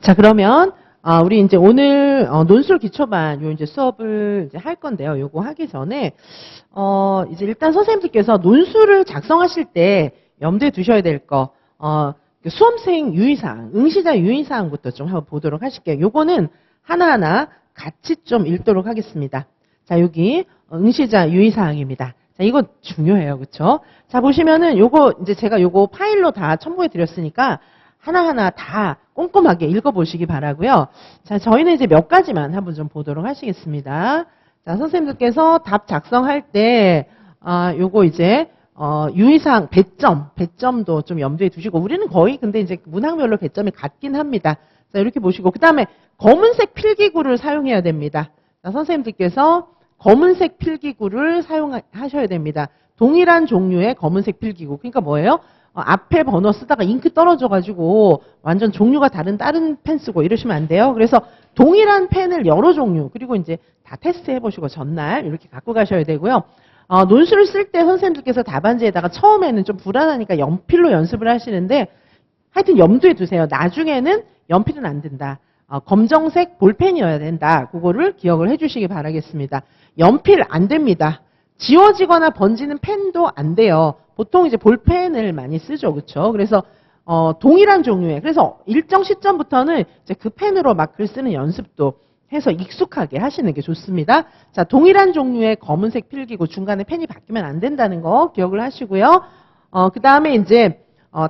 자, 그러면 우리 이제 오늘 논술 기초반 요 이제 수업을 이제 할 건데요. 요거 하기 전에 이제 일단 선생님들께서 논술을 작성하실 때 염두에 두셔야 될 거 수험생 유의사항, 응시자 유의사항부터 좀 한번 보도록 하실게요. 요거는 하나하나 같이 좀 읽도록 하겠습니다. 자, 여기 응시자 유의사항입니다. 자, 이거 중요해요. 그쵸? 자, 보시면은 요거 이제 제가 요거 파일로 다 첨부해 드렸으니까 하나하나 다 꼼꼼하게 읽어보시기 바라고요. 자, 저희는 이제 몇 가지만 한번 좀 보도록 하시겠습니다. 자, 선생님들께서 답 작성할 때 요거 이제 유의사항 배점도 좀 염두에 두시고, 우리는 거의 근데 이제 문항별로 배점이 같긴 합니다. 자, 이렇게 보시고, 그 다음에 검은색 필기구를 사용해야 됩니다. 자, 선생님들께서 검은색 필기구를 사용하셔야 됩니다. 동일한 종류의 검은색 필기구. 그러니까 뭐예요? 앞에 번호 쓰다가 잉크 떨어져가지고 완전 종류가 다른 펜 쓰고 이러시면 안 돼요. 그래서 동일한 펜을 여러 종류, 그리고 이제 다 테스트 해보시고 전날 이렇게 갖고 가셔야 되고요. 논술을 쓸 때 선생님들께서 답안지에다가 처음에는 좀 불안하니까 연필로 연습을 하시는데 하여튼 염두에 두세요. 나중에는 연필은 안 된다. 검정색 볼펜이어야 된다. 그거를 기억을 해주시기 바라겠습니다. 연필 안 됩니다. 지워지거나 번지는 펜도 안 돼요. 보통 이제 볼펜을 많이 쓰죠. 그렇죠? 그래서 동일한 종류의, 그래서 일정 시점부터는 이제 그 펜으로 막 글 쓰는 연습도 해서 익숙하게 하시는 게 좋습니다. 자, 동일한 종류의 검은색 필기구, 중간에 펜이 바뀌면 안 된다는 거 기억을 하시고요. 그 다음에 이제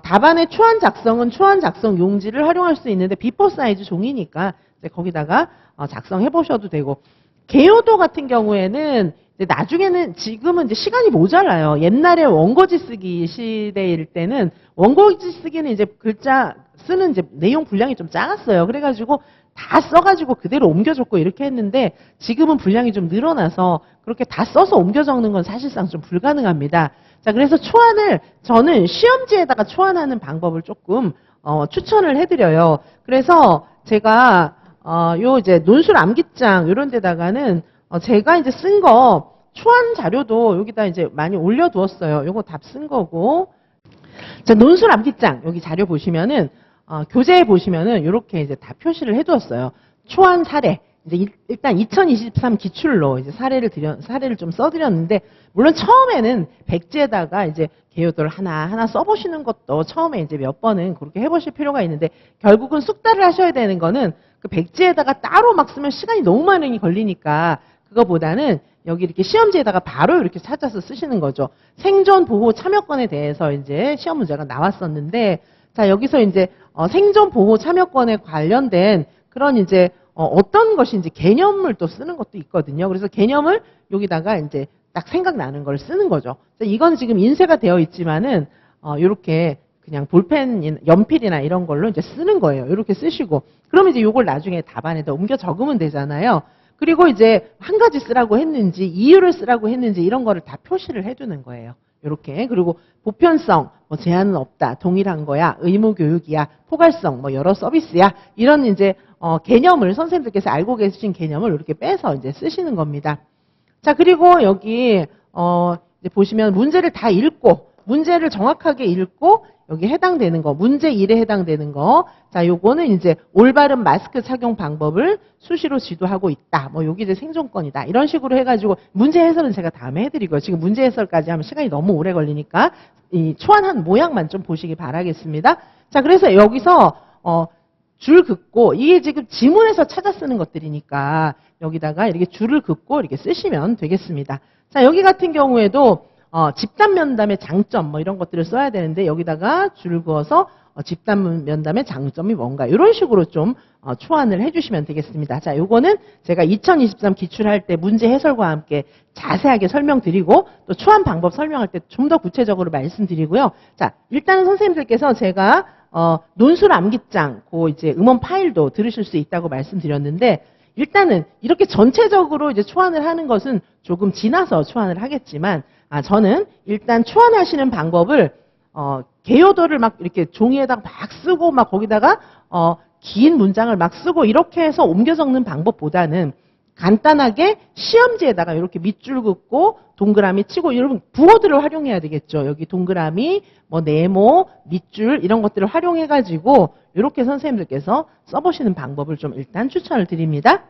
답안의 초안 작성은 초안 작성 용지를 활용할 수 있는데 B4 사이즈 종이니까 이제 거기다가 작성해 보셔도 되고, 개요도 같은 경우에는 이제 나중에는, 지금은 이제 시간이 모자라요. 옛날에 원고지 쓰기 시대일 때는 원고지 쓰기는 이제 글자 쓰는 이제 내용 분량이 좀 작았어요. 그래가지고 다 써가지고 그대로 옮겨줬고 이렇게 했는데, 지금은 분량이 좀 늘어나서 그렇게 다 써서 옮겨 적는 건 사실상 좀 불가능합니다. 자, 그래서 초안을 저는 시험지에다가 초안하는 방법을 조금 추천을 해드려요. 그래서 제가 요 이제 논술 암기장 이런 데다가는 제가 이제 쓴 거 초안 자료도 여기다 이제 많이 올려두었어요. 요거 답 쓴 거고. 자, 논술 암기장 여기 자료 보시면은 교재에 보시면은 이렇게 이제 다 표시를 해두었어요. 초안 사례. 이제 일단 2023 기출로 이제 사례를 좀 써드렸는데, 물론 처음에는 백지에다가 이제 개요도를 하나 써보시는 것도 처음에 이제 몇 번은 그렇게 해보실 필요가 있는데, 결국은 숙달을 하셔야 되는 거는 그 백지에다가 따로 막 쓰면 시간이 너무 많이 걸리니까 그거보다는 여기 이렇게 시험지에다가 바로 이렇게 찾아서 쓰시는 거죠. 생존 보호 참여권에 대해서 이제 시험 문제가 나왔었는데, 자, 여기서 이제 생존 보호 참여권에 관련된 그런 이제 어떤 것인지 개념을 또 쓰는 것도 있거든요. 그래서 개념을 여기다가 이제 딱 생각나는 걸 쓰는 거죠. 이건 지금 인쇄가 되어 있지만은 이렇게 그냥 볼펜, 연필이나 이런 걸로 이제 쓰는 거예요. 이렇게 쓰시고, 그러면 이제 이걸 나중에 답안에다 옮겨 적으면 되잖아요. 그리고 이제 한 가지 쓰라고 했는지, 이유를 쓰라고 했는지 이런 거를 다 표시를 해두는 거예요. 이렇게. 그리고 보편성, 뭐 제한은 없다, 동일한 거야, 의무 교육이야, 포괄성, 뭐 여러 서비스야, 이런 이제 개념을 선생님들께서 알고 계신 개념을 이렇게 빼서 이제 쓰시는 겁니다. 자, 그리고 여기 이제 보시면 문제를 다 읽고, 문제를 정확하게 읽고 여기 해당되는 거, 문제 1에 해당되는 거. 자, 요거는 이제 올바른 마스크 착용 방법을 수시로 지도하고 있다. 뭐 여기 이제 생존권이다. 이런 식으로 해가지고 문제 해설은 제가 다음에 해드리고요. 지금 문제 해설까지 하면 시간이 너무 오래 걸리니까 이 초안한 모양만 좀 보시기 바라겠습니다. 자, 그래서 여기서 줄 긋고, 이게 지금 지문에서 찾아 쓰는 것들이니까 여기다가 이렇게 줄을 긋고 이렇게 쓰시면 되겠습니다. 자, 여기 같은 경우에도 집단 면담의 장점 뭐 이런 것들을 써야 되는데, 여기다가 줄 그어서 집단 면담의 장점이 뭔가 이런 식으로 좀 초안을 해주시면 되겠습니다. 자, 요거는 제가 2023 기출할 때 문제 해설과 함께 자세하게 설명드리고, 또 초안 방법 설명할 때 좀 더 구체적으로 말씀드리고요. 자, 일단은 선생님들께서 제가 논술 암기장, 그 이제 음원 파일도 들으실 수 있다고 말씀드렸는데, 일단은 이렇게 전체적으로 이제 초안을 하는 것은 조금 지나서 초안을 하겠지만, 저는 일단 초안하시는 방법을 개요도를 막 이렇게 종이에다가 막 쓰고 막 거기다가 긴 문장을 막 쓰고 이렇게 해서 옮겨 적는 방법보다는 간단하게 시험지에다가 이렇게 밑줄 긋고 동그라미 치고, 여러분 부호들을 활용해야 되겠죠. 여기 동그라미, 뭐 네모, 밑줄 이런 것들을 활용해 가지고 이렇게 선생님들께서 써보시는 방법을 좀 일단 추천을 드립니다.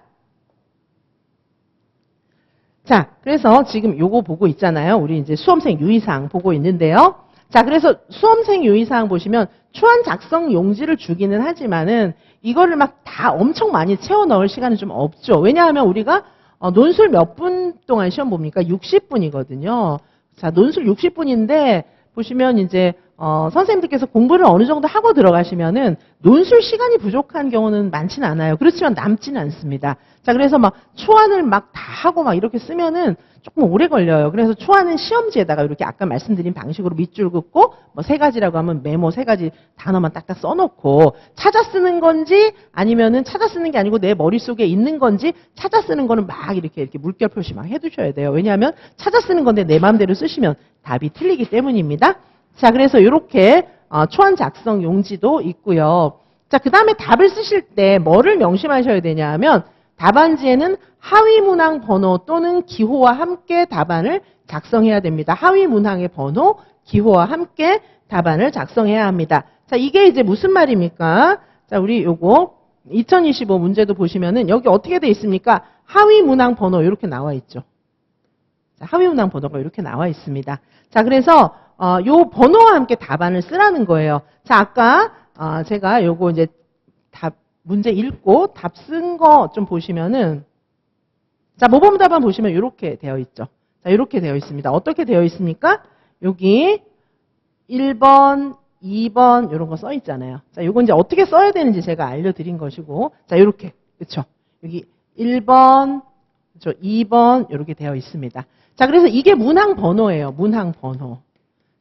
자, 그래서 지금 요거 보고 있잖아요. 우리 이제 수험생 유의사항 보고 있는데요. 자, 그래서 수험생 유의사항 보시면 초안 작성 용지를 주기는 하지만은 이거를 막 다 엄청 많이 채워 넣을 시간은 좀 없죠. 왜냐하면 우리가 논술 몇 분 동안 시험 봅니까? 60분이거든요. 자, 논술 60분인데 보시면 이제 선생님들께서 공부를 어느 정도 하고 들어가시면은 논술 시간이 부족한 경우는 많지는 않아요. 그렇지만 남지는 않습니다. 자, 그래서 막 초안을 막 다 하고 막 이렇게 쓰면은 조금 오래 걸려요. 그래서 초안은 시험지에다가 이렇게 아까 말씀드린 방식으로 밑줄 긋고 뭐 3가지라고 하면 메모 3가지 단어만 딱딱 써놓고 찾아 쓰는 건지 아니면은 찾아 쓰는 게 아니고 내 머릿속에 있는 건지 찾아 쓰는 거는 막 이렇게 물결 표시 막 해두셔야 돼요. 왜냐하면 찾아 쓰는 건데 내 마음대로 쓰시면 답이 틀리기 때문입니다. 자, 그래서 이렇게 초안 작성 용지도 있고요. 자, 그 다음에 답을 쓰실 때 뭐를 명심하셔야 되냐 하면 답안지에는 하위 문항 번호 또는 기호와 함께 답안을 작성해야 됩니다. 하위 문항의 번호, 기호와 함께 답안을 작성해야 합니다. 자, 이게 이제 무슨 말입니까? 자, 우리 요거 2025 문제도 보시면은 여기 어떻게 돼 있습니까? 하위 문항 번호 이렇게 나와 있죠. 자, 하위 문항 번호가 이렇게 나와 있습니다. 자, 그래서 요 번호와 함께 답안을 쓰라는 거예요. 자, 아까 제가 요거 이제 문제 읽고 답 쓴 거 좀 보시면은 자, 모범 답안 보시면 이렇게 되어 있죠. 자, 이렇게 되어 있습니다. 어떻게 되어 있습니까? 여기 1번, 2번 이런 거 써 있잖아요. 자, 요거 이제 어떻게 써야 되는지 제가 알려드린 것이고, 자, 이렇게 그렇죠. 여기 1번, 그렇죠. 2번 이렇게 되어 있습니다. 자, 그래서 이게 문항 번호예요. 문항 번호.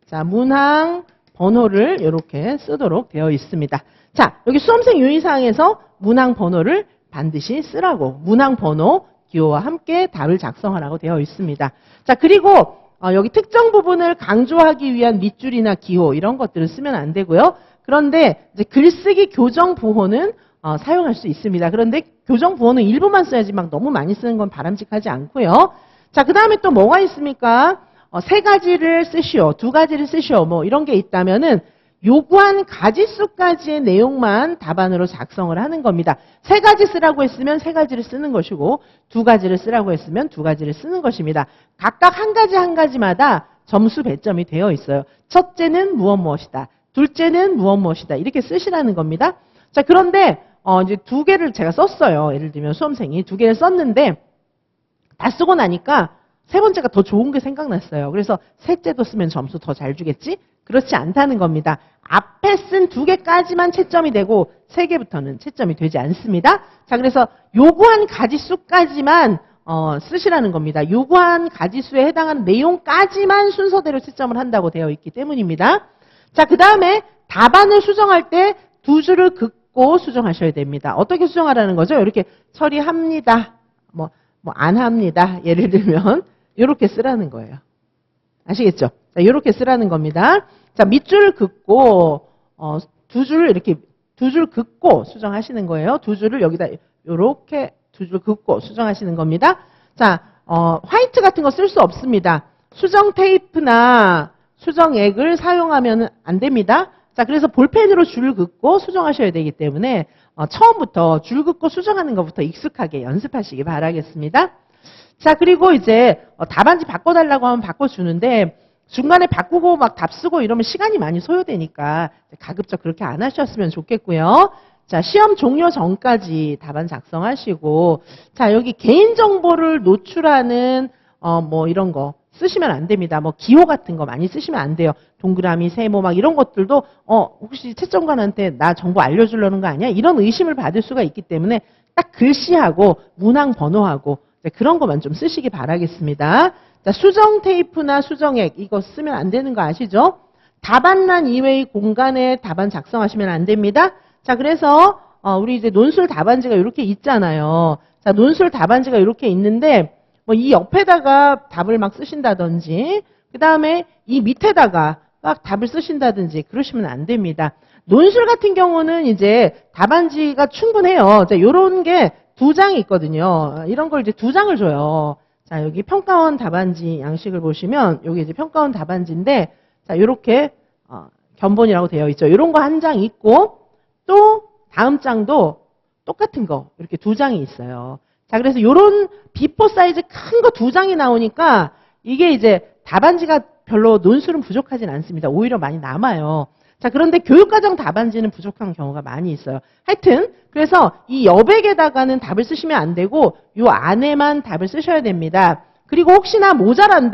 자, 문항 번호를 이렇게 쓰도록 되어 있습니다. 자, 여기 수험생 유의사항에서 문항 번호를 반드시 쓰라고 문항 번호, 기호와 함께 답을 작성하라고 되어 있습니다. 자, 그리고 여기 특정 부분을 강조하기 위한 밑줄이나 기호 이런 것들을 쓰면 안 되고요. 그런데 이제 글쓰기 교정 부호는 사용할 수 있습니다. 그런데 교정 부호는 일부만 써야지 막 너무 많이 쓰는 건 바람직하지 않고요. 자, 그 다음에 또 뭐가 있습니까? 3가지를 쓰시오, 2가지를 쓰시오, 뭐 이런 게 있다면은 요구한 가지수까지의 내용만 답안으로 작성을 하는 겁니다. 3가지 쓰라고 했으면 3가지를 쓰는 것이고 2가지를 쓰라고 했으면 2가지를 쓰는 것입니다. 각각 한 가지마다 점수 배점이 되어 있어요. 첫째는 무엇이다. 둘째는 무엇이다. 이렇게 쓰시라는 겁니다. 자, 그런데 이제 2개를 제가 썼어요. 예를 들면 수험생이 2개를 썼는데 다 쓰고 나니까 3번째가 더 좋은 게 생각났어요. 그래서 셋째도 쓰면 점수 더 잘 주겠지? 그렇지 않다는 겁니다. 앞에 쓴 2개까지만 채점이 되고 3개부터는 채점이 되지 않습니다. 자, 그래서 요구한 가지수까지만 쓰시라는 겁니다. 요구한 가지수에 해당하는 내용까지만 순서대로 채점을 한다고 되어 있기 때문입니다. 자, 그 다음에 답안을 수정할 때 2줄을 긋고 수정하셔야 됩니다. 어떻게 수정하라는 거죠? 이렇게 처리합니다. 뭐 안 합니다. 예를 들면 이렇게 쓰라는 거예요. 아시겠죠? 자, 이렇게 쓰라는 겁니다. 자, 밑줄을 긋고 2줄 이렇게 2줄 긋고 수정하시는 거예요. 2줄을 여기다 이렇게 2줄 긋고 수정하시는 겁니다. 자, 화이트 같은 거 쓸 수 없습니다. 수정 테이프나 수정액을 사용하면 안 됩니다. 자, 그래서 볼펜으로 줄을 긋고 수정하셔야 되기 때문에 처음부터 줄 긋고 수정하는 것부터 익숙하게 연습하시기 바라겠습니다. 자, 그리고 이제 답안지 바꿔달라고 하면 바꿔주는데 중간에 바꾸고 막 답 쓰고 이러면 시간이 많이 소요되니까 가급적 그렇게 안 하셨으면 좋겠고요. 자, 시험 종료 전까지 답안 작성하시고, 자, 여기 개인정보를 노출하는 뭐 이런 거 쓰시면 안 됩니다. 뭐 기호 같은 거 많이 쓰시면 안 돼요. 동그라미, 세모 막 이런 것들도 혹시 채점관한테 나 정보 알려주려는 거 아니야? 이런 의심을 받을 수가 있기 때문에 딱 글씨하고 문항 번호하고 그런 것만 좀 쓰시기 바라겠습니다. 자, 수정 테이프나 수정액 이거 쓰면 안 되는 거 아시죠? 답안란 이외의 공간에 답안 작성하시면 안 됩니다. 자, 그래서 우리 이제 논술 답안지가 이렇게 있잖아요. 자, 논술 답안지가 이렇게 있는데 뭐 이 옆에다가 답을 막 쓰신다든지 그 다음에 이 밑에다가 막 답을 쓰신다든지 그러시면 안 됩니다. 논술 같은 경우는 이제 답안지가 충분해요. 자, 요런 게 2장이 있거든요. 이런 걸 이제 2장을 줘요. 자, 여기 평가원 답안지 양식을 보시면 여기 이제 평가원 답안지인데 자, 요렇게 견본이라고 되어 있죠. 요런 거 한 장 있고 또 다음 장도 똑같은 거 이렇게 2장이 있어요. 자, 그래서 요런 비포 사이즈 큰 거 2장이 나오니까 이게 이제 답안지가 별로 논술은 부족하진 않습니다. 오히려 많이 남아요. 자, 그런데 교육과정 답안지는 부족한 경우가 많이 있어요. 하여튼 그래서 이 여백에다가는 답을 쓰시면 안 되고 요 안에만 답을 쓰셔야 됩니다. 그리고 혹시나 모자랄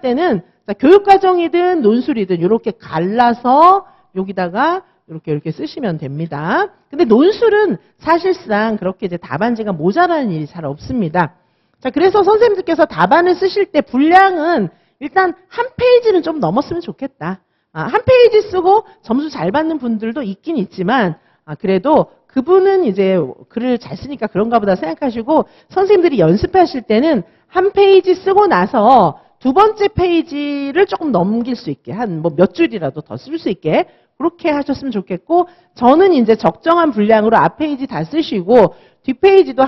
때는 자, 교육과정이든 논술이든 이렇게 갈라서 여기다가 이렇게 쓰시면 됩니다. 근데 논술은 사실상 그렇게 이제 답안지가 모자라는 일이 잘 없습니다. 자, 그래서 선생님들께서 답안을 쓰실 때 분량은 일단 한 페이지는 좀 넘었으면 좋겠다. 한 페이지 쓰고 점수 잘 받는 분들도 있긴 있지만, 그래도 그분은 이제 글을 잘 쓰니까 그런가 보다 생각하시고, 선생님들이 연습하실 때는 한 페이지 쓰고 나서 2번째 페이지를 조금 넘길 수 있게, 한 뭐 몇 줄이라도 더 쓸 수 있게, 그렇게 하셨으면 좋겠고, 저는 이제 적정한 분량으로 앞 페이지 다 쓰시고, 뒷 페이지도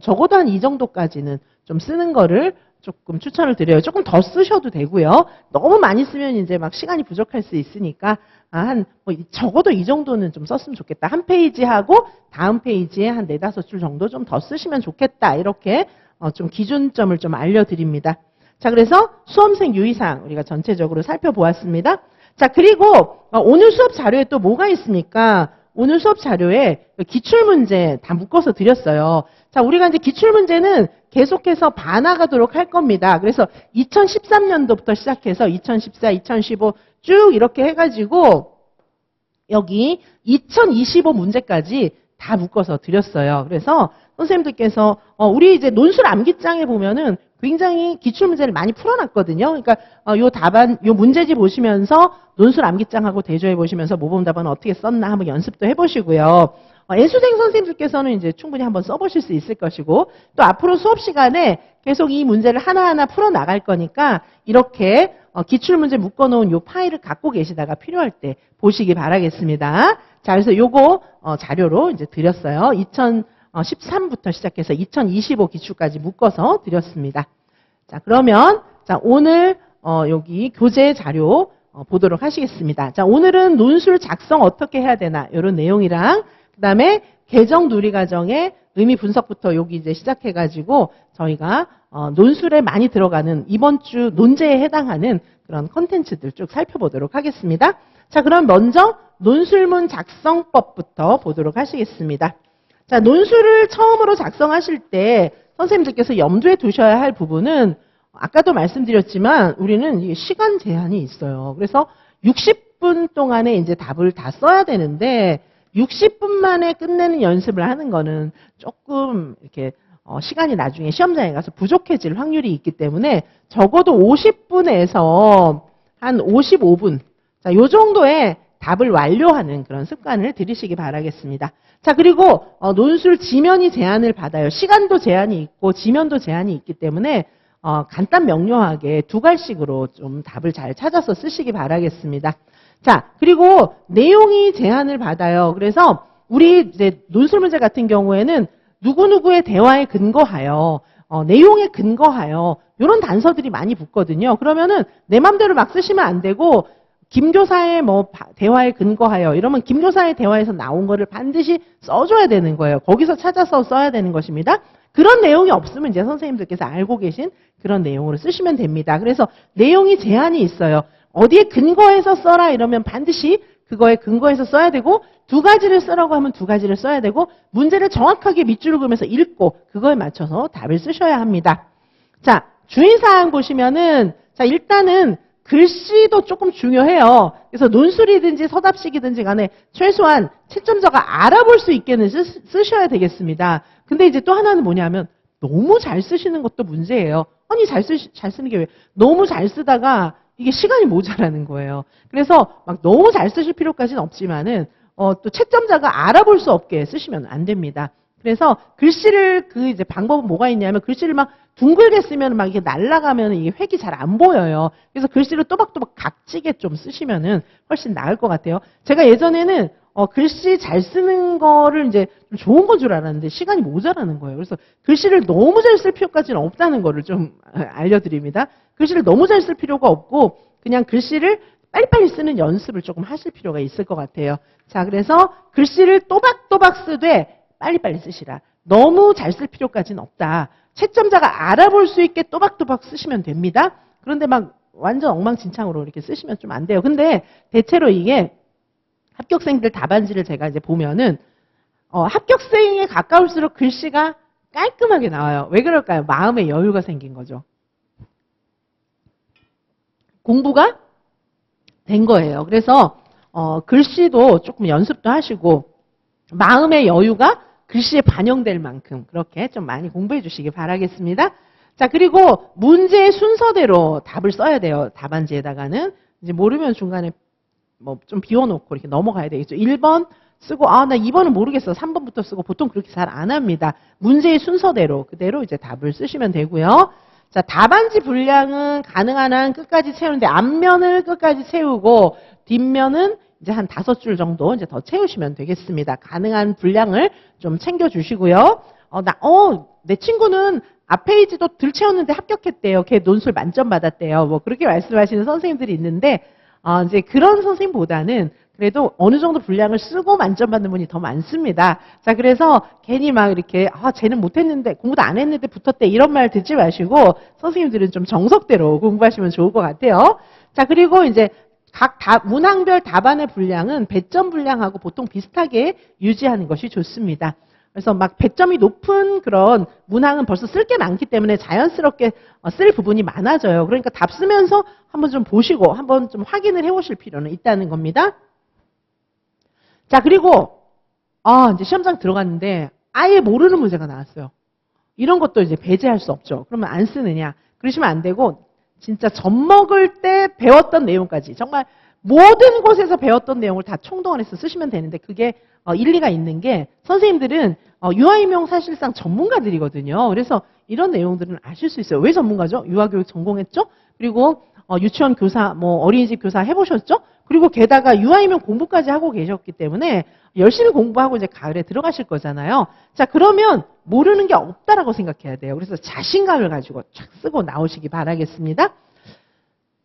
적어도 한 이 정도까지는 좀 쓰는 거를 조금 추천을 드려요. 조금 더 쓰셔도 되고요. 너무 많이 쓰면 이제 막 시간이 부족할 수 있으니까 적어도 이 정도는 좀 썼으면 좋겠다. 한 페이지 하고 다음 페이지에 한 4-5줄 정도 좀 더 쓰시면 좋겠다. 이렇게 좀 기준점을 좀 알려드립니다. 자, 그래서 수험생 유의사항 우리가 전체적으로 살펴보았습니다. 자, 그리고 오늘 수업 자료에 또 뭐가 있습니까? 오늘 수업 자료에 기출문제 다 묶어서 드렸어요. 자, 우리가 이제 기출문제는 계속해서 반화가도록 할 겁니다. 그래서 2013년도부터 시작해서 2014, 2015 쭉 이렇게 해가지고 여기 2025 문제까지 다 묶어서 드렸어요. 그래서 선생님들께서 우리 이제 논술 암기장에 보면은 굉장히 기출문제를 많이 풀어놨거든요. 그러니까 요 문제집 보시면서 논술 암기장하고 대조해 보시면서 모범 답안은 어떻게 썼나 한번 연습도 해보시고요. 예수생 선생님들께서는 이제 충분히 한번 써보실 수 있을 것이고, 또 앞으로 수업 시간에 계속 이 문제를 하나하나 풀어 나갈 거니까 이렇게 기출문제 묶어놓은 요 파일을 갖고 계시다가 필요할 때 보시기 바라겠습니다. 자, 그래서 요거 자료로 이제 드렸어요. 2013부터 시작해서 2025 기출까지 묶어서 드렸습니다. 자, 그러면 오늘 여기 교재 자료 보도록 하시겠습니다. 자, 오늘은 논술 작성 어떻게 해야 되나 이런 내용이랑 그 다음에 개정 누리과정의 의미 분석부터 여기 이제 시작해가지고 저희가 논술에 많이 들어가는 이번 주 논제에 해당하는 그런 컨텐츠들 쭉 살펴보도록 하겠습니다. 자, 그럼 먼저 논술문 작성법부터 보도록 하시겠습니다. 자, 논술을 처음으로 작성하실 때 선생님들께서 염두에 두셔야 할 부분은 아까도 말씀드렸지만 우리는 시간 제한이 있어요. 그래서 60분 동안에 이제 답을 다 써야 되는데 60분 만에 끝내는 연습을 하는 거는 조금 이렇게 시간이 나중에 시험장에 가서 부족해질 확률이 있기 때문에 적어도 50분에서 한 55분, 자, 요 정도의 답을 완료하는 그런 습관을 들이시기 바라겠습니다. 자, 그리고 논술 지면이 제한을 받아요. 시간도 제한이 있고 지면도 제한이 있기 때문에 간단 명료하게 2갈씩으로 좀 답을 잘 찾아서 쓰시기 바라겠습니다. 자, 그리고 내용이 제한을 받아요. 그래서 우리 이제 논술 문제 같은 경우에는 누구누구의 대화에 근거하여, 내용에 근거하여 이런 단서들이 많이 붙거든요. 그러면은 내 맘대로 막 쓰시면 안 되고 김교사의 대화에 근거하여 이러면 김교사의 대화에서 나온 거를 반드시 써줘야 되는 거예요. 거기서 찾아서 써야 되는 것입니다. 그런 내용이 없으면 이제 선생님들께서 알고 계신 그런 내용으로 쓰시면 됩니다. 그래서 내용이 제한이 있어요. 어디에 근거해서 써라 이러면 반드시 그거에 근거해서 써야 되고 2가지를 쓰라고 하면 2가지를 써야 되고 문제를 정확하게 밑줄을 그으면서 읽고 그거에 맞춰서 답을 쓰셔야 합니다. 자, 주의사항 보시면은 자, 일단은 글씨도 조금 중요해요. 그래서 논술이든지 서답식이든지 간에 최소한 채점자가 알아볼 수 있게는 쓰셔야 되겠습니다. 근데 이제 또 하나는 뭐냐면 너무 잘 쓰시는 것도 문제예요. 아니 잘 쓰는 게 왜? 너무 잘 쓰다가 이게 시간이 모자라는 거예요. 그래서 막 너무 잘 쓰실 필요까지는 없지만은 또 채점자가 알아볼 수 없게 쓰시면 안 됩니다. 그래서 글씨를 이제 방법은 뭐가 있냐면 글씨를 막 둥글게 쓰면 막 이게 날아가면 이게 획이 잘 안 보여요. 그래서 글씨를 또박또박 각지게 좀 쓰시면은 훨씬 나을 것 같아요. 제가 예전에는 글씨 잘 쓰는 거를 이제 좀 좋은 건 줄 알았는데 시간이 모자라는 거예요. 그래서 글씨를 너무 잘 쓸 필요까지는 없다는 거를 좀 알려드립니다. 글씨를 너무 잘 쓸 필요가 없고 그냥 글씨를 빨리빨리 쓰는 연습을 조금 하실 필요가 있을 것 같아요. 자, 그래서 글씨를 또박또박 쓰되 빨리빨리 쓰시라. 너무 잘 쓸 필요까지는 없다. 채점자가 알아볼 수 있게 또박또박 쓰시면 됩니다. 그런데 막 완전 엉망진창으로 이렇게 쓰시면 좀 안 돼요. 근데 대체로 이게 합격생들 답안지를 제가 이제 보면은 합격생에 가까울수록 글씨가 깔끔하게 나와요. 왜 그럴까요? 마음의 여유가 생긴 거죠. 공부가 된 거예요. 그래서 글씨도 조금 연습도 하시고 마음의 여유가 글씨에 반영될 만큼 그렇게 좀 많이 공부해 주시기 바라겠습니다. 자, 그리고 문제의 순서대로 답을 써야 돼요. 답안지에다가는. 이제 모르면 중간에 뭐 좀 비워놓고 이렇게 넘어가야 되겠죠. 1번 쓰고, 나 2번은 모르겠어. 3번부터 쓰고 보통 그렇게 잘 안 합니다. 문제의 순서대로 그대로 이제 답을 쓰시면 되고요. 자, 답안지 분량은 가능한 한 끝까지 채우는데 앞면을 끝까지 채우고 뒷면은 이제 한 5줄 정도 이제 더 채우시면 되겠습니다. 가능한 분량을 좀 챙겨주시고요. 내 친구는 앞 페이지도 덜 채웠는데 합격했대요. 걔 논술 만점 받았대요. 뭐 그렇게 말씀하시는 선생님들이 있는데 이제 그런 선생님보다는 그래도 어느 정도 분량을 쓰고 만점 받는 분이 더 많습니다. 자, 그래서 괜히 막 이렇게 쟤는 못했는데 공부도 안 했는데 붙었대 이런 말 듣지 마시고 선생님들은 좀 정석대로 공부하시면 좋을 것 같아요. 자, 그리고 이제 각 문항별 답안의 분량은 배점 분량하고 보통 비슷하게 유지하는 것이 좋습니다. 그래서 막 배점이 높은 그런 문항은 벌써 쓸 게 많기 때문에 자연스럽게 쓸 부분이 많아져요. 그러니까 답 쓰면서 한번 좀 보시고 한번 좀 확인을 해보실 필요는 있다는 겁니다. 자, 그리고 이제 시험장 들어갔는데 아예 모르는 문제가 나왔어요. 이런 것도 이제 배제할 수 없죠. 그러면 안 쓰느냐? 그러시면 안 되고 진짜 젖먹을 때 배웠던 내용까지 정말 모든 곳에서 배웠던 내용을 다 총동원해서 쓰시면 되는데 그게 일리가 있는 게 선생님들은 유아임용 사실상 전문가들이거든요. 그래서 이런 내용들은 아실 수 있어요. 왜 전문가죠? 유아교육 전공했죠? 그리고 유치원 교사, 어린이집 교사 해보셨죠? 그리고 게다가 유아임용 공부까지 하고 계셨기 때문에 열심히 공부하고 이제 가을에 들어가실 거잖아요. 자, 그러면 모르는 게 없다라고 생각해야 돼요. 그래서 자신감을 가지고 쫙 쓰고 나오시기 바라겠습니다.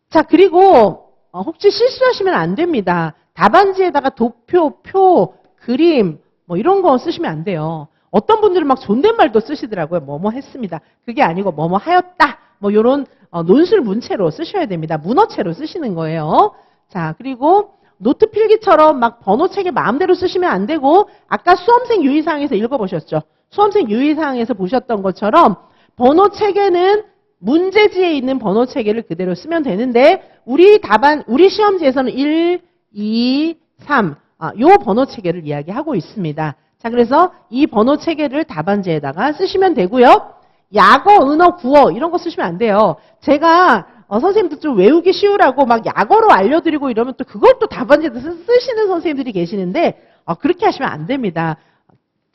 자, 그리고 혹시 실수하시면 안 됩니다. 답안지에다가 도표, 표, 그림 이런 거 쓰시면 안 돼요. 어떤 분들은 막 존댓말도 쓰시더라고요. 뭐뭐 했습니다. 그게 아니고 뭐뭐 하였다. 요런 논술 문체로 쓰셔야 됩니다. 문어체로 쓰시는 거예요. 자, 그리고 노트 필기처럼 막 번호책에 마음대로 쓰시면 안 되고 아까 수험생 유의사항에서 읽어보셨죠? 수험생 유의사항에서 보셨던 것처럼 번호책에는 문제지에 있는 번호체계를 그대로 쓰면 되는데 우리 시험지에서는 1, 2, 3 요 번호체계를 이야기하고 있습니다. 자, 그래서 이 번호체계를 답안지에다가 쓰시면 되고요. 약어, 은어, 구어 이런 거 쓰시면 안 돼요. 제가 선생님들 좀 외우기 쉬우라고 막 약어로 알려드리고 이러면 또 그걸 또 답안지에다 쓰시는 선생님들이 계시는데 그렇게 하시면 안 됩니다.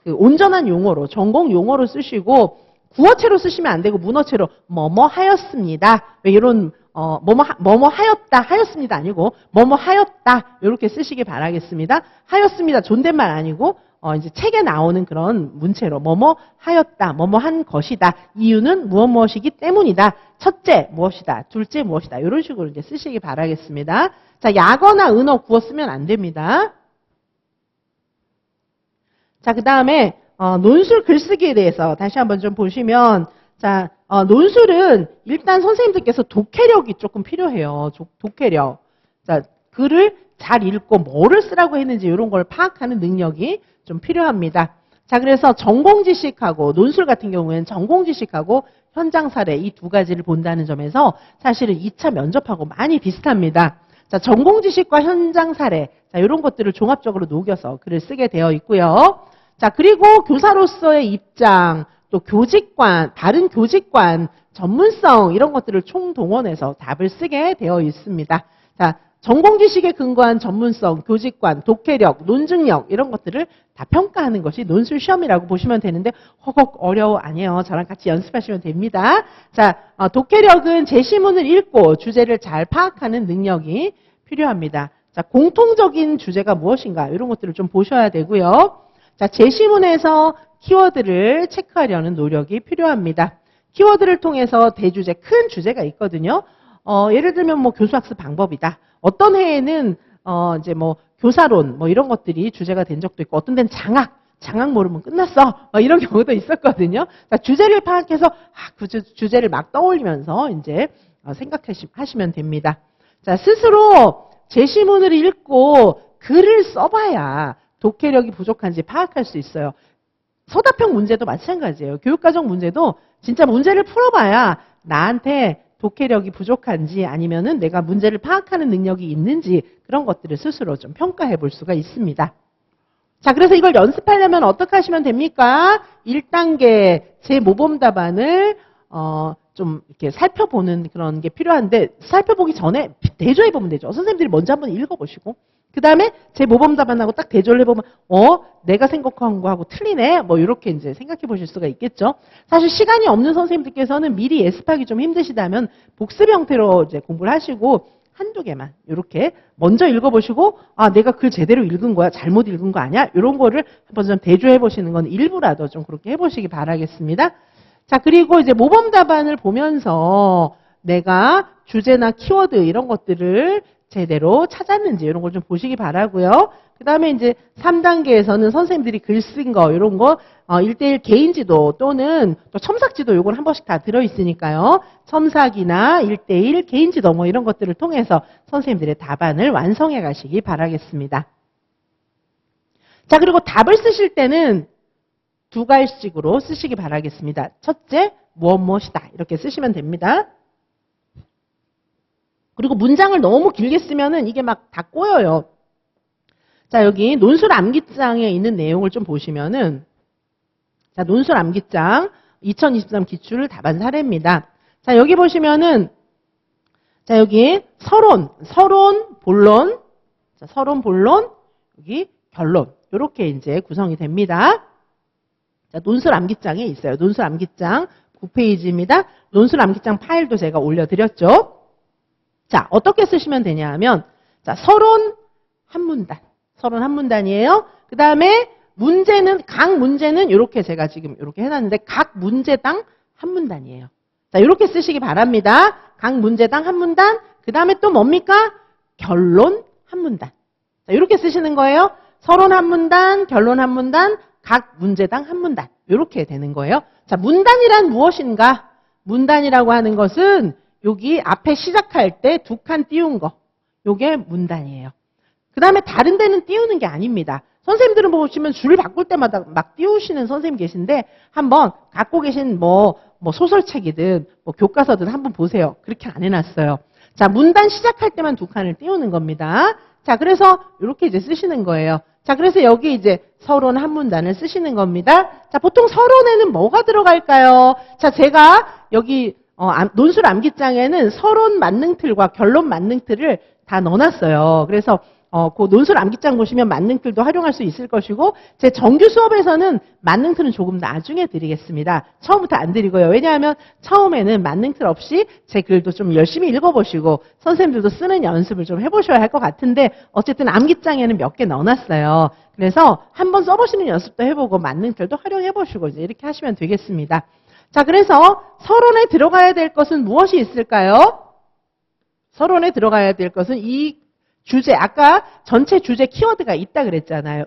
그 온전한 용어로 전공 용어로 쓰시고 구어체로 쓰시면 안 되고 문어체로 뭐뭐 하였습니다. 왜 이런 뭐뭐 하였다 하였습니다 아니고 뭐뭐 하였다 이렇게 쓰시기 바라겠습니다. 하였습니다 존댓말 아니고 이제 책에 나오는 그런 문체로 뭐뭐 하였다 뭐뭐 한 것이다 이유는 무엇이기 때문이다 첫째 무엇이다 둘째 무엇이다 이런 식으로 이제 쓰시기 바라겠습니다. 자, 약어나 은어 구어 쓰면 안 됩니다. 자, 그 다음에 논술 글쓰기에 대해서 다시 한번 좀 보시면 자, 논술은 일단 선생님들께서 독해력이 조금 필요해요. 독해력. 자, 글을 잘 읽고 뭐를 쓰라고 했는지 이런 걸 파악하는 능력이 좀 필요합니다. 자, 그래서 전공 지식하고 논술 같은 경우에는 전공 지식하고 현장 사례 이 두 가지를 본다는 점에서 사실은 2차 면접하고 많이 비슷합니다. 자, 전공 지식과 현장 사례 자, 이런 것들을 종합적으로 녹여서 글을 쓰게 되어 있고요. 자, 그리고 교사로서의 입장, 또 교직관, 다른 교직관, 전문성 이런 것들을 총동원해서 답을 쓰게 되어 있습니다. 자, 전공 지식에 근거한 전문성, 교직관, 독해력, 논증력 이런 것들을 다 평가하는 것이 논술 시험이라고 보시면 되는데 허걱 어려워 아니에요. 저랑 같이 연습하시면 됩니다. 자, 독해력은 제시문을 읽고 주제를 잘 파악하는 능력이 필요합니다. 자, 공통적인 주제가 무엇인가 이런 것들을 좀 보셔야 되고요. 자, 제시문에서 키워드를 체크하려는 노력이 필요합니다. 키워드를 통해서 대주제, 큰 주제가 있거든요. 예를 들면 교수학습 방법이다. 어떤 해에는 이제 뭐 교사론 뭐 이런 것들이 주제가 된 적도 있고 어떤 데는 장악 모르면 끝났어. 이런 경우도 있었거든요. 자, 주제를 파악해서 그 주제를 막 떠올리면서 이제 생각하시면 됩니다. 자, 스스로 제시문을 읽고 글을 써봐야 독해력이 부족한지 파악할 수 있어요. 서답형 문제도 마찬가지예요. 교육과정 문제도 진짜 문제를 풀어봐야 나한테 독해력이 부족한지 아니면은 내가 문제를 파악하는 능력이 있는지 그런 것들을 스스로 좀 평가해 볼 수가 있습니다. 자, 그래서 이걸 연습하려면 어떻게 하시면 됩니까? 1단계 제 모범 답안을 좀 이렇게 살펴보는 그런 게 필요한데 살펴보기 전에 대조해 보면 되죠. 선생님들이 먼저 한번 읽어보시고 그 다음에 제 모범 답안하고 딱 대조를 해보면 내가 생각한 거하고 틀리네 뭐 이렇게 이제 생각해 보실 수가 있겠죠. 사실 시간이 없는 선생님들께서는 미리 예습하기 좀 힘드시다면 복습 형태로 이제 공부를 하시고 한두 개만 이렇게 먼저 읽어보시고 내가 글 제대로 읽은 거야 잘못 읽은 거 아니야 이런 거를 한번 좀 대조해 보시는 건 일부라도 좀 그렇게 해보시기 바라겠습니다. 자, 그리고 이제 모범 답안을 보면서 내가 주제나 키워드 이런 것들을 제대로 찾았는지 이런 걸 좀 보시기 바라고요. 그 다음에 이제 3단계에서는 선생님들이 글 쓴 거 이런 거 1대1 개인지도 또는 또 첨삭지도 요건 한 번씩 다 들어있으니까요. 첨삭이나 1대1 개인지도 뭐 이런 것들을 통해서 선생님들의 답안을 완성해 가시기 바라겠습니다. 자, 그리고 답을 쓰실 때는 두 가지식으로 쓰시기 바라겠습니다. 첫째, 무엇이다 이렇게 쓰시면 됩니다. 그리고 문장을 너무 길게 쓰면은 이게 막 다 꼬여요. 자, 여기 논술 암기장에 있는 내용을 좀 보시면은 자, 논술 암기장 2023 기출 답안 사례입니다. 자, 여기 보시면은 자, 여기 서론, 본론, 자, 서론, 본론, 여기 결론 이렇게 이제 구성이 됩니다. 자, 논술 암기장에 있어요. 논술 암기장 9페이지입니다. 논술 암기장 파일도 제가 올려드렸죠. 자, 어떻게 쓰시면 되냐 하면, 자, 서론 한 문단이에요. 그 다음에 각 문제는 이렇게 제가 지금 이렇게 해놨는데, 각 문제당 한 문단이에요. 자, 이렇게 쓰시기 바랍니다. 각 문제당 한 문단, 그 다음에 또 뭡니까? 결론 한 문단. 자, 이렇게 쓰시는 거예요. 서론 한 문단, 결론 한 문단, 각 문제당 한 문단. 이렇게 되는 거예요. 자, 문단이란 무엇인가? 문단이라고 하는 것은 여기 앞에 시작할 때 두 칸 띄운 거. 요게 문단이에요. 그 다음에 다른 데는 띄우는 게 아닙니다. 선생님들은 보시면 줄 바꿀 때마다 막 띄우시는 선생님 계신데 한번 갖고 계신 뭐 소설책이든 뭐 교과서든 한번 보세요. 그렇게 안 해놨어요. 자, 문단 시작할 때만 두 칸을 띄우는 겁니다. 자, 그래서 이렇게 이제 쓰시는 거예요. 자, 그래서 여기 이제 서론 한 문단을 쓰시는 겁니다. 자, 보통 서론에는 뭐가 들어갈까요? 자, 제가 여기 논술 암기장에는 서론 만능틀과 결론 만능틀을 다 넣어놨어요. 그래서 그 논술 암기장 보시면 만능틀도 활용할 수 있을 것이고 제 정규 수업에서는 만능틀은 조금 나중에 드리겠습니다. 처음부터 안 드리고요. 왜냐하면 처음에는 만능틀 없이 제 글도 좀 열심히 읽어보시고 선생님들도 쓰는 연습을 좀 해보셔야 할 것 같은데 어쨌든 암기장에는 몇 개 넣어놨어요. 그래서 한번 써보시는 연습도 해보고 만능틀도 활용해보시고 이제 이렇게 하시면 되겠습니다. 자, 그래서 서론에 들어가야 될 것은 무엇이 있을까요? 서론에 들어가야 될 것은 이 주제, 아까 전체 주제 키워드가 있다 그랬잖아요.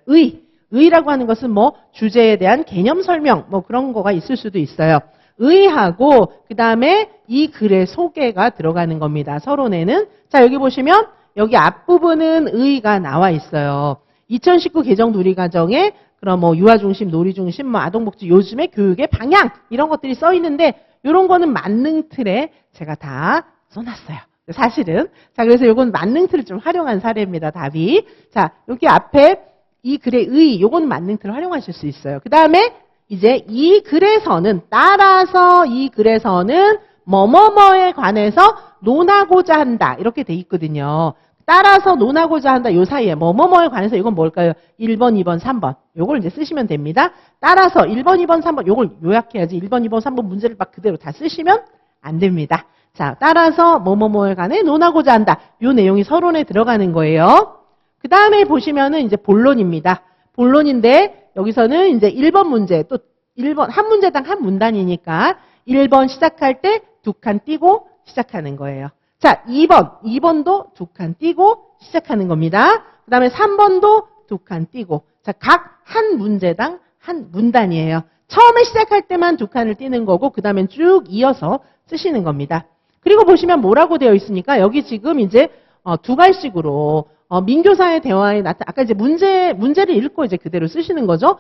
의라고 하는 것은 뭐 주제에 대한 개념 설명 뭐 그런 거가 있을 수도 있어요. 의하고 그 다음에 이 글의 소개가 들어가는 겁니다. 서론에는. 자, 여기 보시면 여기 앞부분은 의가 나와 있어요. 2019 개정 누리과정에 그럼 뭐 유아중심, 놀이중심, 뭐 아동복지, 요즘의 교육의 방향 이런 것들이 써 있는데 이런 거는 만능틀에 제가 다 써놨어요. 사실은. 자, 그래서 이건 만능틀을 좀 활용한 사례입니다. 답이. 자, 여기 앞에 이 글의 의, 요건 만능틀을 활용하실 수 있어요. 그 다음에 이제 이 글에서는 따라서 이 글에서는 뭐뭐뭐에 관해서 논하고자 한다. 이렇게 돼 있거든요. 따라서 논하고자 한다. 요 사이에 뭐뭐뭐에 관해서 이건 뭘까요? 1번, 2번, 3번. 요걸 이제 쓰시면 됩니다. 따라서 1번, 2번, 3번 요걸 요약해야지 1번, 2번, 3번 문제를 막 그대로 다 쓰시면 안 됩니다. 자, 따라서 뭐뭐뭐에 관해 논하고자 한다. 요 내용이 서론에 들어가는 거예요. 그 다음에 보시면은 이제 본론입니다. 본론인데 여기서는 이제 1번 문제 또 1번 한 문제당 한 문단이니까 1번 시작할 때 두 칸 띄고 시작하는 거예요. 자, 2번도 2칸 띄고 시작하는 겁니다. 그 다음에 3번도 2칸 띄고. 자, 각 한 문제당 한 문단이에요. 처음에 시작할 때만 2칸을 띄는 거고, 그 다음엔 쭉 이어서 쓰시는 겁니다. 그리고 보시면 뭐라고 되어 있으니까, 여기 지금 이제, 2갈씩으로, 민교사의 대화에 아까 이제 문제를 읽고 이제 그대로 쓰시는 거죠.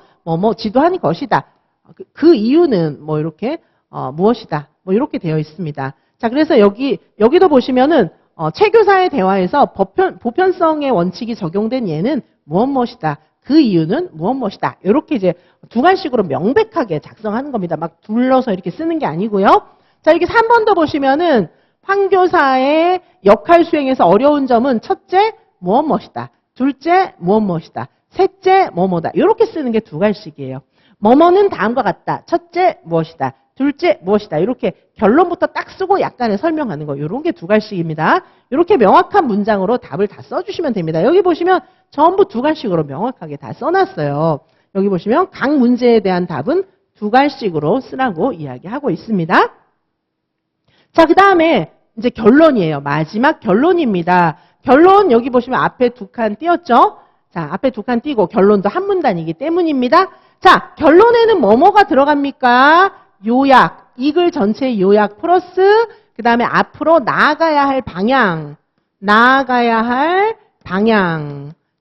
지도한 것이다. 그 이유는 뭐 이렇게, 무엇이다. 뭐 이렇게 되어 있습니다. 자, 그래서 여기도 보시면은, 최교사의 대화에서 보편성의 원칙이 적용된 예는 무엇이다. 그 이유는 무엇이다. 이렇게 이제 2갈씩으로 명백하게 작성하는 겁니다. 막 둘러서 이렇게 쓰는 게 아니고요. 자, 여기 3번도 보시면은 황교사의 역할 수행에서 어려운 점은 첫째, 무엇이다. 둘째, 무엇이다. 셋째, 뭐뭐다. 이렇게 쓰는 게 2갈씩이에요. 뭐뭐는 다음과 같다. 첫째, 무엇이다. 둘째, 무엇이다. 이렇게 결론부터 딱 쓰고 약간의 설명하는 거. 이런 게 2갈씩입니다. 이렇게 명확한 문장으로 답을 다 써주시면 됩니다. 여기 보시면 전부 2갈씩으로 명확하게 다 써놨어요. 여기 보시면 각 문제에 대한 답은 2갈씩으로 쓰라고 이야기하고 있습니다. 자, 그 다음에 이제 결론이에요. 마지막 결론입니다. 결론 여기 보시면 앞에 2칸 띄었죠? 자, 앞에 2칸 띄고 결론도 한 문단이기 때문입니다. 자, 결론에는 뭐가 들어갑니까? 요약, 이 글 전체의 요약 플러스 그 다음에 앞으로 나아가야 할 방향.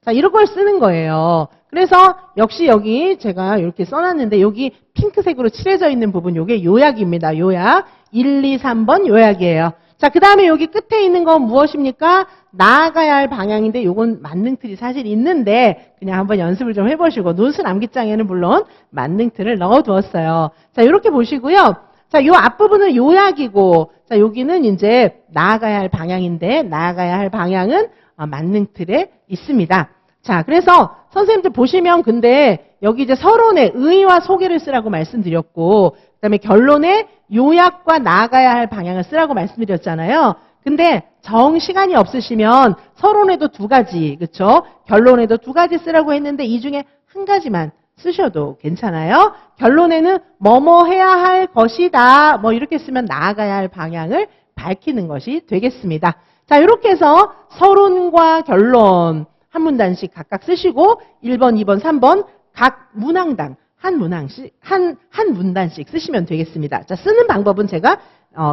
자, 이런 걸 쓰는 거예요. 그래서 역시 여기 제가 이렇게 써놨는데 여기 핑크색으로 칠해져 있는 부분 이게 요약입니다. 요약. 1, 2, 3번 요약이에요. 자, 그 다음에 여기 끝에 있는 건 무엇입니까? 나아가야 할 방향인데 이건 만능틀이 사실 있는데 그냥 한번 연습을 좀 해보시고 논술 암기장에는 물론 만능틀을 넣어두었어요. 자, 이렇게 보시고요. 자, 요 앞부분은 요약이고 자, 여기는 이제 나아가야 할 방향인데 나아가야 할 방향은 만능틀에 있습니다. 자, 그래서 선생님들 보시면 근데 여기 이제 서론에 의의와 소개를 쓰라고 말씀드렸고 그 다음에 결론에 요약과 나아가야 할 방향을 쓰라고 말씀드렸잖아요. 근데 정 시간이 없으시면 서론에도 2가지, 그렇죠? 결론에도 2가지 쓰라고 했는데 이 중에 한 가지만 쓰셔도 괜찮아요. 결론에는 뭐뭐 해야 할 것이다. 뭐 이렇게 쓰면 나아가야 할 방향을 밝히는 것이 되겠습니다. 자, 이렇게 해서 서론과 결론 한 문단씩 각각 쓰시고 1번, 2번, 3번 각 문항당 한 문단씩 쓰시면 되겠습니다. 자, 쓰는 방법은 제가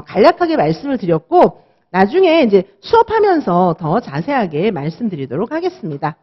간략하게 말씀을 드렸고 나중에 이제 수업하면서 더 자세하게 말씀드리도록 하겠습니다.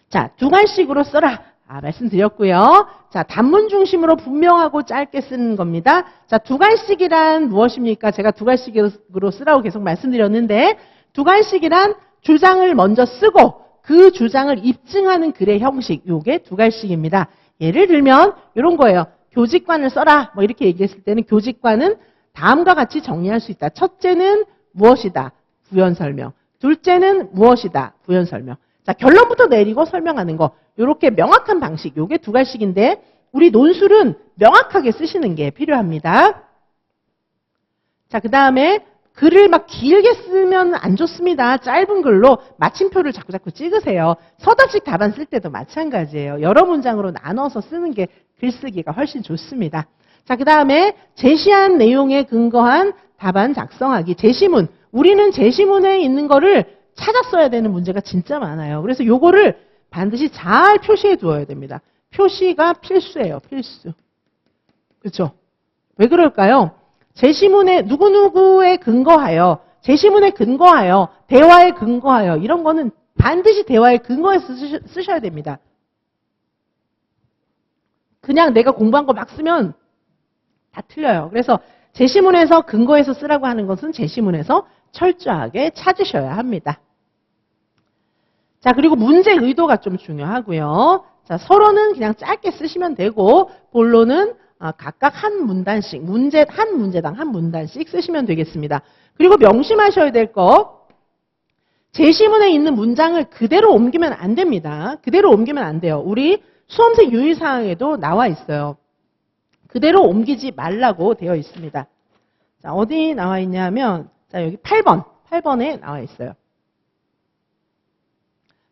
자, 2갈씩으로 써라. 말씀드렸고요. 자, 단문 중심으로 분명하고 짧게 쓰는 겁니다. 자, 2갈씩이란 무엇입니까? 제가 2갈씩으로 쓰라고 계속 말씀드렸는데 2갈씩이란 주장을 먼저 쓰고 그 주장을 입증하는 글의 형식, 요게 2갈씩입니다. 예를 들면 이런 거예요. 교직관을 써라. 뭐 이렇게 얘기했을 때는 교직관은 다음과 같이 정리할 수 있다. 첫째는 무엇이다. 부연 설명. 둘째는 무엇이다. 부연 설명. 자, 결론부터 내리고 설명하는 거. 이렇게 명확한 방식. 요게 2갈씩인데 우리 논술은 명확하게 쓰시는 게 필요합니다. 자, 그 다음에 글을 막 길게 쓰면 안 좋습니다. 짧은 글로 마침표를 자꾸 찍으세요. 서답식 답안 쓸 때도 마찬가지예요. 여러 문장으로 나눠서 쓰는 게 글쓰기가 훨씬 좋습니다. 자, 그 다음에 제시한 내용에 근거한 답안 작성하기. 제시문. 우리는 제시문에 있는 거를 찾아 써야 되는 문제가 진짜 많아요. 그래서 요거를 반드시 잘 표시해 두어야 됩니다. 표시가 필수예요. 필수. 그렇죠? 왜 그럴까요? 제시문에 누구누구에 근거하여, 제시문에 근거하여, 대화에 근거하여 이런 거는 반드시 대화에 근거해서 쓰셔야 됩니다. 그냥 내가 공부한 거 막 쓰면 다 틀려요. 그래서 제시문에서 근거해서 쓰라고 하는 것은 제시문에서 철저하게 찾으셔야 합니다. 자, 그리고 문제 의도가 좀 중요하고요. 자, 서론은 그냥 짧게 쓰시면 되고 본론은 각각 한 문단씩, 한 문제당 한 문단씩 쓰시면 되겠습니다. 그리고 명심하셔야 될 거, 제시문에 있는 문장을 그대로 옮기면 안 됩니다. 그대로 옮기면 안 돼요. 우리 수험생 유의사항에도 나와 있어요. 그대로 옮기지 말라고 되어 있습니다. 자, 어디 나와 있냐면, 자, 여기 8번에 나와 있어요.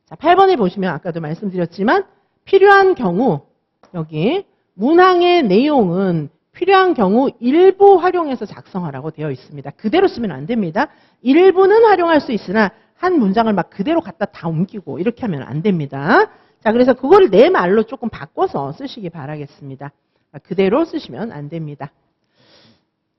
자, 8번에 보시면 아까도 말씀드렸지만, 필요한 경우, 여기, 문항의 내용은 필요한 경우 일부 활용해서 작성하라고 되어 있습니다. 그대로 쓰면 안 됩니다. 일부는 활용할 수 있으나 한 문장을 막 그대로 갖다 다 옮기고 이렇게 하면 안 됩니다. 자, 그래서 그거를 내 말로 조금 바꿔서 쓰시기 바라겠습니다. 그대로 쓰시면 안 됩니다.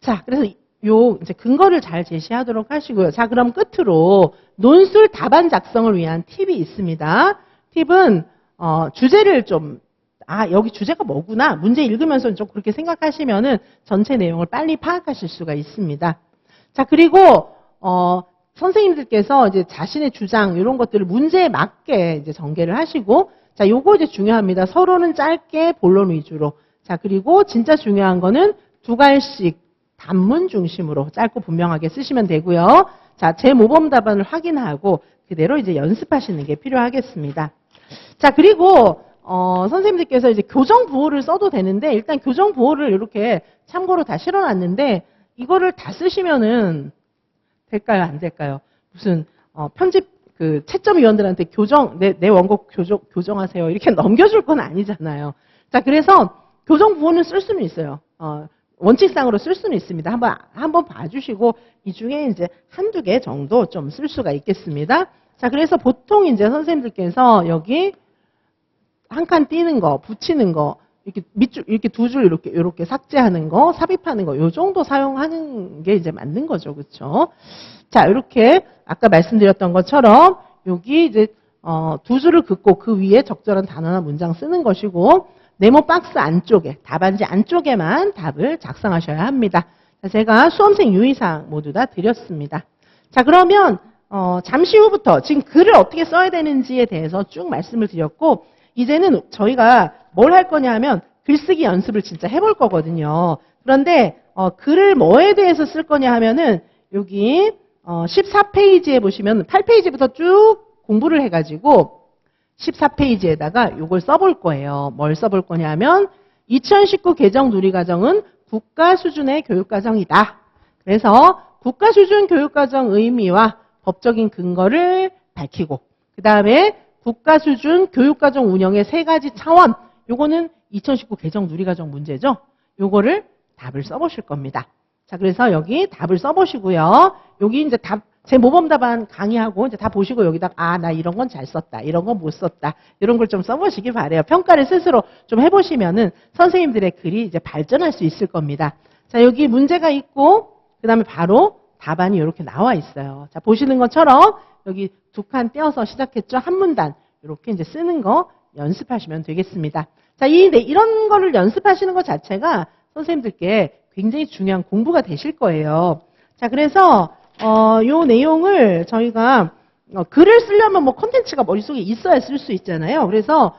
자, 그래서 이제 근거를 잘 제시하도록 하시고요. 자, 그럼 끝으로 논술 답안 작성을 위한 팁이 있습니다. 팁은 주제를 좀 여기 주제가 뭐구나. 문제 읽으면서 좀 그렇게 생각하시면은 전체 내용을 빨리 파악하실 수가 있습니다. 자, 그리고 선생님들께서 이제 자신의 주장 이런 것들을 문제에 맞게 이제 전개를 하시고, 자, 요거 이제 중요합니다. 서론은 짧게 본론 위주로. 자, 그리고 진짜 중요한 거는 2갈씩 단문 중심으로 짧고 분명하게 쓰시면 되고요. 자, 제 모범 답안을 확인하고 그대로 이제 연습하시는 게 필요하겠습니다. 자, 그리고 선생님들께서 이제 교정 부호를 써도 되는데, 일단 교정 부호를 이렇게 참고로 다 실어놨는데, 이거를 다 쓰시면은 될까요? 안 될까요? 무슨 편집 채점위원들한테 내 원고 교정하세요 이렇게 넘겨줄 건 아니잖아요. 자, 그래서 교정 부호는 쓸 수는 있어요. 원칙상으로 쓸 수는 있습니다. 한번 봐주시고 이 중에 이제 한두 개 정도 좀 쓸 수가 있겠습니다. 자, 그래서 보통 이제 선생님들께서 여기 한 칸 띄는 거, 붙이는 거, 이렇게 밑줄, 이렇게 두 줄 이렇게 삭제하는 거, 삽입하는 거, 요 정도 사용하는 게 이제 맞는 거죠. 그렇죠? 자, 이렇게 아까 말씀드렸던 것처럼 여기 이제 두 줄을 긋고 그 위에 적절한 단어나 문장 쓰는 것이고, 네모 박스 안쪽에, 답안지 안쪽에만 답을 작성하셔야 합니다. 자, 제가 수험생 유의사항 모두 다 드렸습니다. 자, 그러면 잠시 후부터 지금 글을 어떻게 써야 되는지에 대해서 쭉 말씀을 드렸고, 이제는 저희가 뭘 할 거냐 하면 글쓰기 연습을 진짜 해볼 거거든요. 그런데 글을 뭐에 대해서 쓸 거냐 하면은 여기 14페이지에 보시면 8페이지부터 쭉 공부를 해가지고 14페이지에다가 이걸 써볼 거예요. 뭘 써볼 거냐 하면 2019 개정 누리과정은 국가 수준의 교육과정이다. 그래서 국가 수준 교육과정 의미와 법적인 근거를 밝히고, 그 다음에 국가 수준 교육과정 운영의 3가지 차원, 요거는 2019 개정 누리과정 문제죠. 요거를 답을 써보실 겁니다. 자, 그래서 여기 답을 써보시고요. 여기 이제 제 모범 답안 강의하고 이제 다 보시고 여기다가 나 이런 건 잘 썼다, 이런 건 못 썼다, 이런 걸 좀 써보시기 바래요. 평가를 스스로 좀 해보시면은 선생님들의 글이 이제 발전할 수 있을 겁니다. 자, 여기 문제가 있고 그 다음에 바로 답안이 이렇게 나와 있어요. 자, 보시는 것처럼 여기 2칸 떼어서 시작했죠. 한 문단 이렇게 이제 쓰는 거 연습하시면 되겠습니다. 자, 이런 거를 연습하시는 것 자체가 선생님들께 굉장히 중요한 공부가 되실 거예요. 자, 그래서 요 내용을 저희가 글을 쓰려면 뭐 콘텐츠가 머릿속에 있어야 쓸 수 있잖아요. 그래서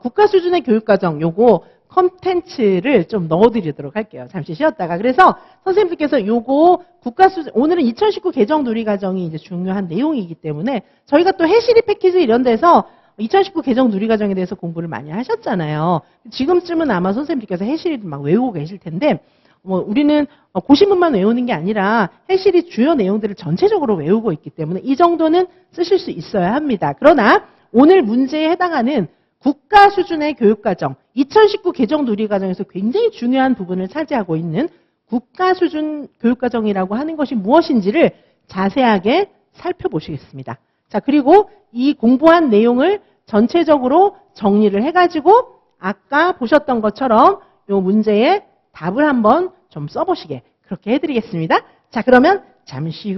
국가 수준의 교육과정 요거 콘텐츠를 좀 넣어드리도록 할게요. 잠시 쉬었다가. 그래서 선생님들께서 요거 국가수준, 오늘은 2019 개정 누리과정이 이제 중요한 내용이기 때문에 저희가 또 해시리 패키지 이런 데서 2019 개정 누리과정에 대해서 공부를 많이 하셨잖아요. 지금쯤은 아마 선생님들께서 해시리도 막 외우고 계실 텐데, 우리는 고시문만 외우는 게 아니라 해시리 주요 내용들을 전체적으로 외우고 있기 때문에 이 정도는 쓰실 수 있어야 합니다. 그러나 오늘 문제에 해당하는 국가 수준의 교육과정, 2019 개정 누리과정에서 굉장히 중요한 부분을 차지하고 있는 국가 수준 교육과정이라고 하는 것이 무엇인지를 자세하게 살펴보시겠습니다. 자, 그리고 이 공부한 내용을 전체적으로 정리를 해가지고 아까 보셨던 것처럼 이 문제에 답을 한번 좀 써보시게 그렇게 해드리겠습니다. 자, 그러면 잠시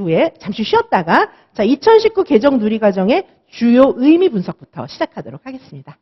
쉬었다가 자, 2019 개정 누리과정의 주요 의미 분석부터 시작하도록 하겠습니다.